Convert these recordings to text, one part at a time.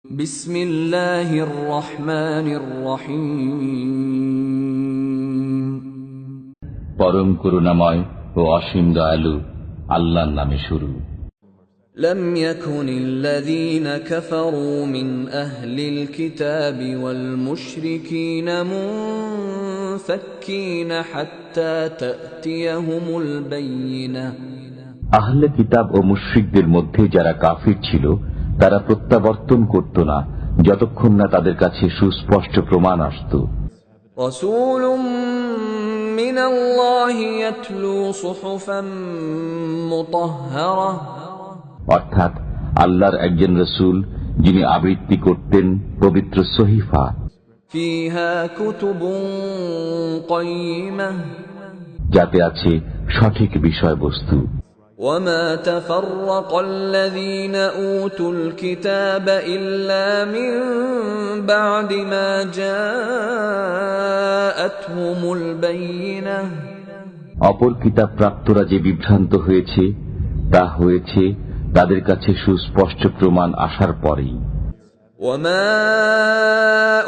বিসমিল্লাহির রহমানির রহিম। পরম করুণাময় ও অসীম দয়ালু আল্লাহর নামে শুরু। لم يكن الذين كفروا من أهل الكتاب والمشركين منفكين حتى تأتيهم البينة। আহলে কিতাব ও মুশরিকদের মধ্যে যারা কাফির ছিল তারা প্রত্যাবর্তন করত না যতক্ষণ না তাদের কাছে সুস্পষ্ট প্রমাণ আসত। رسول من الله يتلو صحفا مطهرة। অর্থাৎ আল্লাহর একজন রাসূল যিনি আবৃত্তি করতেন পবিত্র সহিফা, فيها كتب قيمة। যাতে আছে সঠিক বিষয়বস্তু। وما تفرق الذين أوتوا الكتاب إلا من بعد ما جاءتهم البينة। অপর কিতাব প্রাপ্তরা যে বিভ্রান্ত হয়েছে তা হয়েছে তাদের কাছে সুস্পষ্ট প্রমাণ আসার পরেই। وما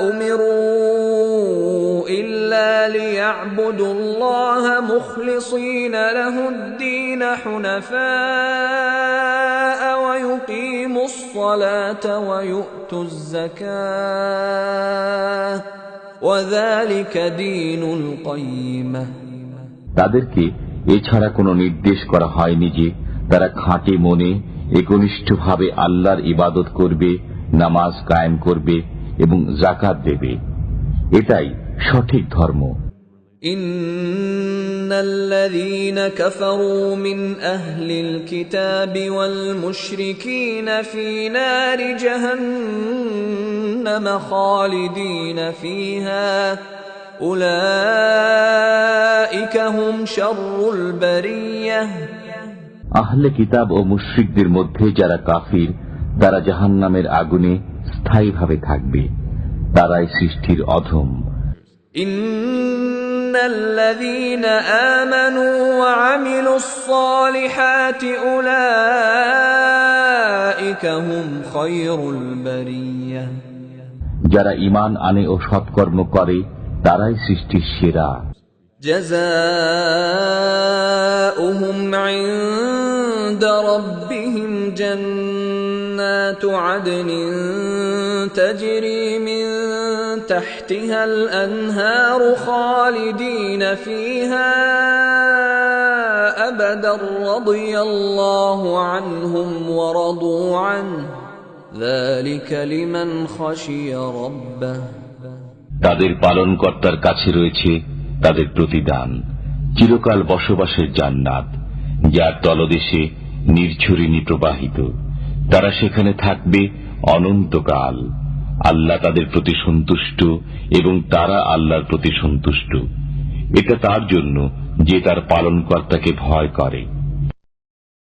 أمروا إلا ليعبدوا الله مخلصين له الدين حنفاء ويقيموا الصلاة ويؤتوا الزكاة وذلك دين القيمة। তাদেরকে এছাড়া কোনো নির্দেশ করা হয়নি যে তারা খাঁটি মনে একনিষ্ঠভাবে আল্লাহর ইবাদত করবে, নামাজ কায়েম করবে এবং যাকাত দেবে। এটাই সঠিক ধর্ম। ইন্নাল্লাযীনা কাফারু মিন আহলিল কিতাবি ওয়াল মুশরিকিনা ফী নারি জাহান্নাম খালিদিনা ফীহা উলাইকা হুম শাররুল বারিয়াহ। আহলে কিতাব ও মুশরিকদের মধ্যে যারা কাফির তারা জাহান্নামের আগুনে স্থায়ীভাবে থাকবে, তারাই সৃষ্টির অধম। ইন্নাল্লাযীনা আমানু ওয়া আমিলুস সালিহাতি উলাইকা হুম খায়রুল বারিয়াহ। যারা ঈমান আনে ও সৎকর্ম করে তারাই সৃষ্টির সেরা। জাযাউহুম ইনদা রাব্বিহিম জান্নাতু আদনিন তাজরি মিন তাহতিহাল আনহারু খালিদিনা ফীহা আবাদান রাদিয়াল্লাহু আনহুম ওয়া রাদু আনহু যালিকা লিমান খাশিয়া রাব্বাহ। তাদের পালনকর্তার কাছে রয়েছে তাদের প্রতিদান, চিরকাল বসবাসের জান্নাত, যার তলদেশে নির্ঝরিণী প্রবাহিত। তারা সেখানে থাকবে অনন্তকাল। আল্লাহ তাদের প্রতি সন্তুষ্ট এবং তারা আল্লাহর প্রতি সন্তুষ্ট। এটা তার জন্য যে তার পালনকর্তাকে ভয় করে।